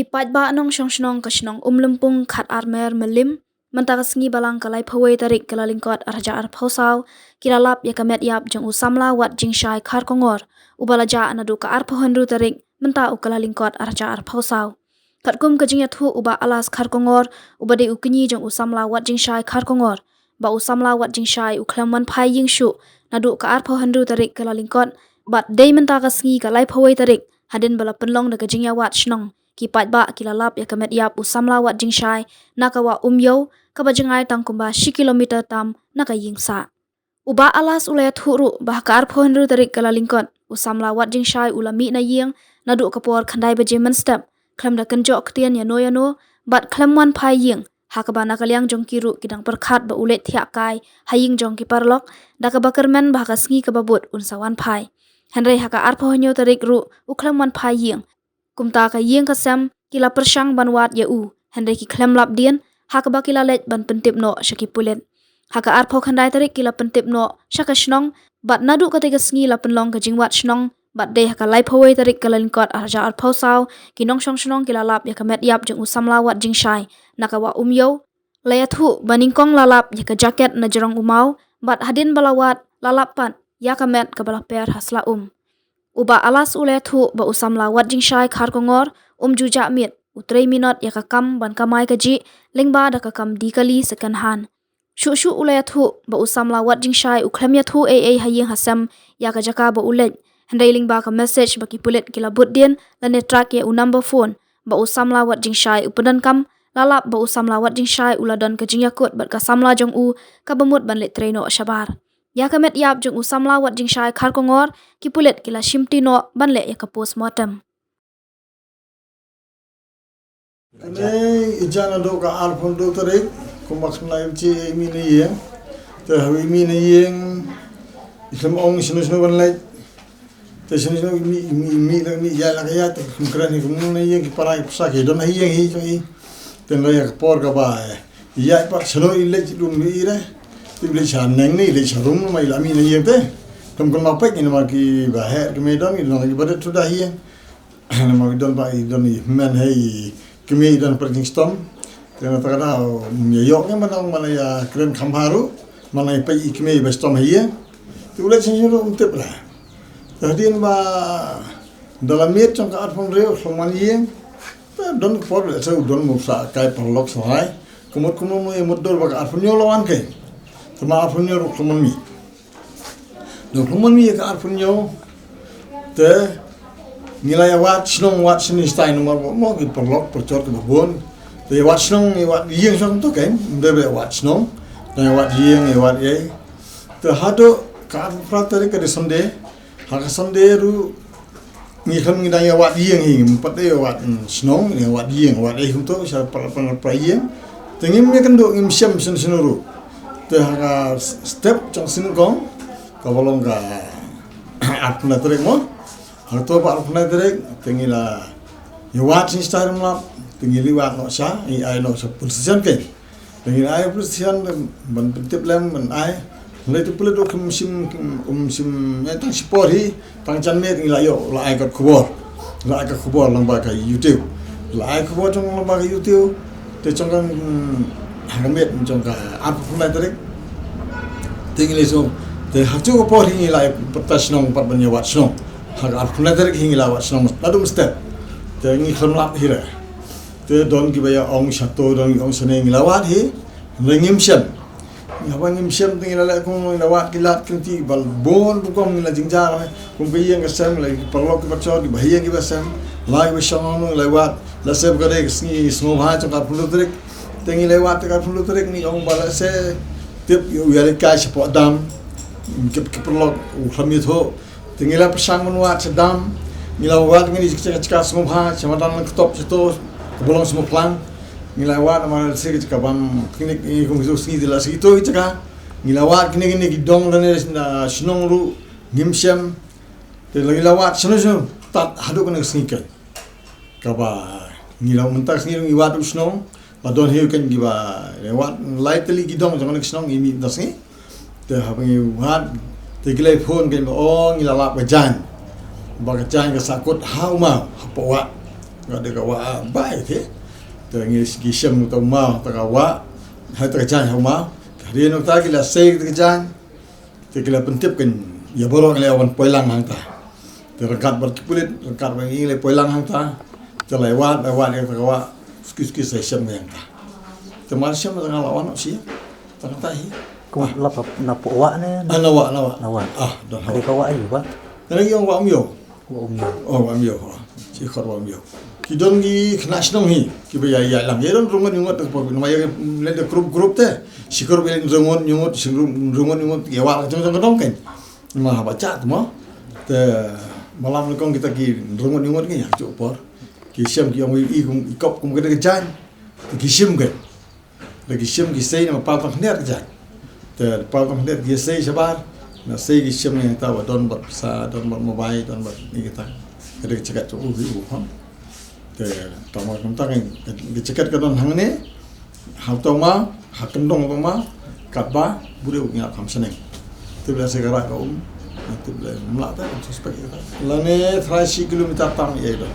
ki pat ba nong shong shnong ka shnong lumpung khat armer melim menta ka sngi balang kalai phawai tarik kala lingkot arja ar phausaw kilalap ya kamet yap jong usamla wat jingshai khar kongor ubalaja anadu ka ar phohanru tarik menta ukala lingkot arja ar phausaw katkum ka jingya thu uba alas khar kongor ubade ukni jong usamla wat jingshai khar kongor ba usamla wat jingshai ukhlaman phai yingshu nadu ka ar phohanru tarik kala lingkot bat dei menta ka sngi kalai phawai tarik hadin bala penlong da ka jingya wat shnong ki pat ba kilalap ya kamet yap usamla wat jingshai nakawa umyo kabajengai tangkumba 10 kilometer tam naka yingsa uba alas ulaya thuru bah kar phonru tarik kala lingkot usamla wat jingshai ulami na ying nadu kapor khandai baje man step khlamda kanjo ktian ya no bat khlamwan phai ying hakaba nakaliang jongkiru kidang perkhat ba ulet thia kai haying jong ki parlok daka bakermen bah kasngi kababut unsawan phai hanrei haka ar phonyo tarik ru ukhlamwan phai ying kumta ka yeng kasam kila persang banwat ya handai ki klem lap dien haka ba kila let ban pentip no shaki pulet haka ar pho khandai tarik kila pentip no shaka shnong bat nadu ka tega sngi la penlong ka jingwat shnong bat de haka lai phawai tarik kala lingkot arja ar pho saw kinong shong shnong kila lap ya kamet yap jeng usamla wat jingshai nakawa umyo laya thu baningkong lalap ya ka jacket na jarong umau bat hadin balawat lalap pan ya kamet ka bala per hasla uba alas ule thu ba usamla wat jingshai khar kongor juja mit utrei minot ya kakam ban kamai kaji lingba da kakam dikali second hand shu ule thu ba usamla wat jingshai ukhlem ya thu haying hasam ya ka jaka ba ulet handai lingba ka message ba ki pulet kila budien la ne track ya number phone ba usamla wat jingshai upadan kam lalap ba usamla wat jingshai uladon ka jingyakut bat ka samla jong ka bamut ban le traino shabar ya kamet yap jong usamla wat jingshai khar kongor ki pulet kila shimti no banle ya ka postmortem Ini ijana do ka alfon do tarik kumak sunai ci mi ni yeng te hawi mi ni yeng islam ong sinu ban lai te sinu mi ya la ya te kumkrani kumun ni yeng ki parai pusaki don hi yeng hi choi ten lo ya por ka ba ya pa selo ile ci dum ni ire tibli chan neng ni le charum mai la mi ni yeng te kum kun ma pek ni ma ki ba her ki me don ni don ki ba tu da hi na ma don ba i don ni men hey kami dan perjingstom dan takana nyayoknya mana ya keren kamharu mana pa ikme bestom hiye tulet sinjuro untep lah tadin ba dalam mit trong ka arfong reo soman hiye don for so don musa kai perlok sahai kumut mo mudor ba arfong lawan kai sama arfong ro soman mi do soman mi ka arfong te nilai wat sini style nomor mo ki perlok percor ke babon te wat snong wat yeng song to kan de wat snong te wat yeng wat ye te hado ka pratari ke sonde ha sonde ru ni kham ni dai wat yeng hi pat de wat snong ni wat yeng wat ye to sa par yeng te ngim me kan do ngim syam sin sinuru te ha step chong sin kong ka bolong ka atna tere mo Harto pak pernah terek tinggilah yawat sini style mula tinggi liwat no sah i no sa posisian ke tinggi ai posisian ban tip lem ban ai mulai tu pula do musim ya tang sport hi tang chanme tinggi la yo la ai kat khubor lang ba ka YouTube la ai khubor trong lang ba ka YouTube te trong kan hangamet trong ka ap pernah terek tinggi le so te hachu ko por hi la patas nong pat ban yawat snong hak arfuna tarik hingi lawat senong ladum step te ngi khamlap hira te don ki baya ong shato don ong sene ngi lawat hi ngim syam ngim syam te ngi la ko lawat kilat kinti bal bon bukom ngi la jingjar kum biyang kasam la perlo ki bacho di bahaya ki basam lai basong lawat la seb gade ngi smo ha cha arfuna tarik te ngi lawat ka arfuna tarik ni ong bala se tip yu yale ka support dam ki perlo khamit ho tinggal persang menwat sedam ngilawat ngini cika semua ha camatan ketop situ kebolong semua pelang ngilawat mana sih cika bam kini komisu sini tidak segitu cika ngilawat kini gidong dan senong ru ngimsyam dan ngilawat senu tat hadu kena sinikan kaba ngilaw mentak sini ngiwat usnong badon hiu kan giba lewat lightly gidong jangan senong ini dasni te habangi wat tigilai phone kan ngilala bajan ka sakut hauma hapawa nggak ada kawa baik te tengis gisem atau mau takawa hai terjang homa hari nak tak gila sei terjang tegila pentip kan ya borong lewan poilang hangta terangkat berkulit rangkat bagi le poilang hangta terlewat yang takawa skis sesem yang ta teman siapa tengah lawan sih tengah tahi kung lapap na puwa na lawa dah ada kawa ayu ba lagi yang wa mio wa mio si khor wa mio kidon gi knas nong hi ki ba ya lang yeron rungon yungot ko no ya le de grup te si khor belen rungon yungot si rungon yungot ya wa jong dong kan ma baca tu mo te malam kong kita ki rungon yungot ki ya por ki siam ki yang i kum ikop kum ke jan ki sim ke lagi sim ki sei na pa pa khner jan te pa pa khner ki sei sabar na sei ki sim ni ta wa don bot sa don bot mobile don bot ni kita kada cekat tu pam te tama tentang cekat ka don hang ne ha to ma ha kendong to ma kat ba bude nya kam seneng tu bila segara ka tu bila melata suspek kita lane 30 km tang ye do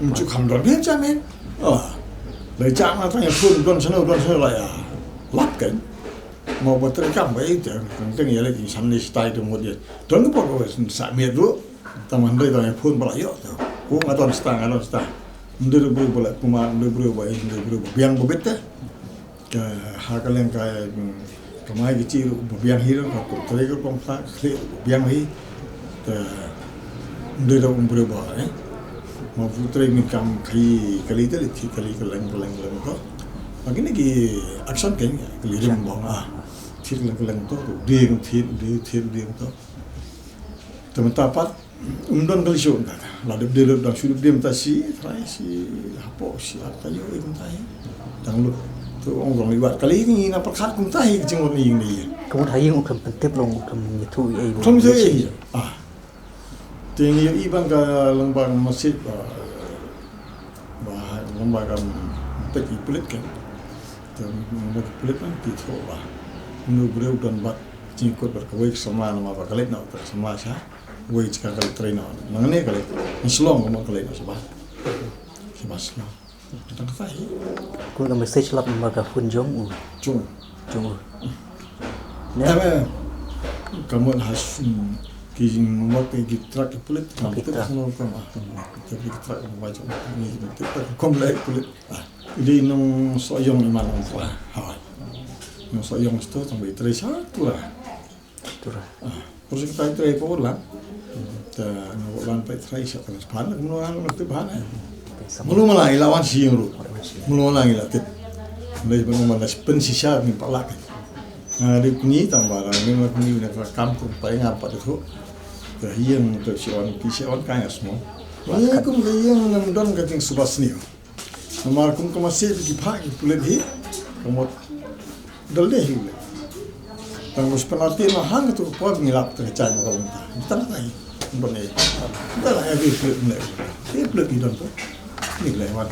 untuk kam don ben jaminเลยจ้างมาตั้งแต่พูดด้นเสนออะไรรับกันมองว่าตระก้ามไปแต่ตั้งอย่างไรกินสันนิษฐานตรงหมดเลยตอนก็บอกว่าสามีรู้แต่มันได้ตอนพูดมาเยอะแต่กูงาตอนสตางมันได้รู้บ่ละกูมาได้รู้บ่ได้รู้เบียงบ่เบ็ดแต่ก็หากันเล่นกันก็มาให้จีรู้เบียงฮีโร่ก็ตระก็คงฟ้าเคลียเบียงฮีแต่ได้รู้บ่mau putri mikam kali itu kali keleng ko makanya ki aksan kan kelirim bang thir keleng to ding thir to teman tapat don kali show ta la de dang sudah dem ta si trai si hapo si apa yo ikun tai dang lu tu ong liwat kali ini na perkat kum tai jeng ni ni kamu thai yung kam pentip long kam nyitu ai không thấy tinggi iban ke lembang masjid lembaga peti pulit kan lembaga pulit kan gitu lah menurut dan bat jingkut berkawai sama nama apa kali nak sama sah wei jika kali trainer mengenai kali Islam kamu kali nak sebab lah kita ketahui kung ka message lap lembaga funjong cung ne kamu harus kijing memakai gitrak kulit nanti semua kamu tapi gitrak baca ini kita komplek kulit jadi nong soyong iman orang hawai nong soyong itu sampai terasa tu lah terus kita terasa pun lah dan orang terasa kan sepanjang kemudian nanti bahan mulu malah lawan siang ru mulu malah ilatih mulai malah pensisa ni palak di punyi tambah orang ni punyi nak kampung paling apa tu yang tersiwan kisiwan kaya semua. Banyak kum yang namdan kating subas ni. Namar kum masih di pagi pulet hi, kamu dalde hi. Tanggus penalti mah hang tu puas ngilap tercai kalau entah. Kita nak lagi, benar. Kita lah yang pulet ni. Pulet ni dan tu, ni lewat.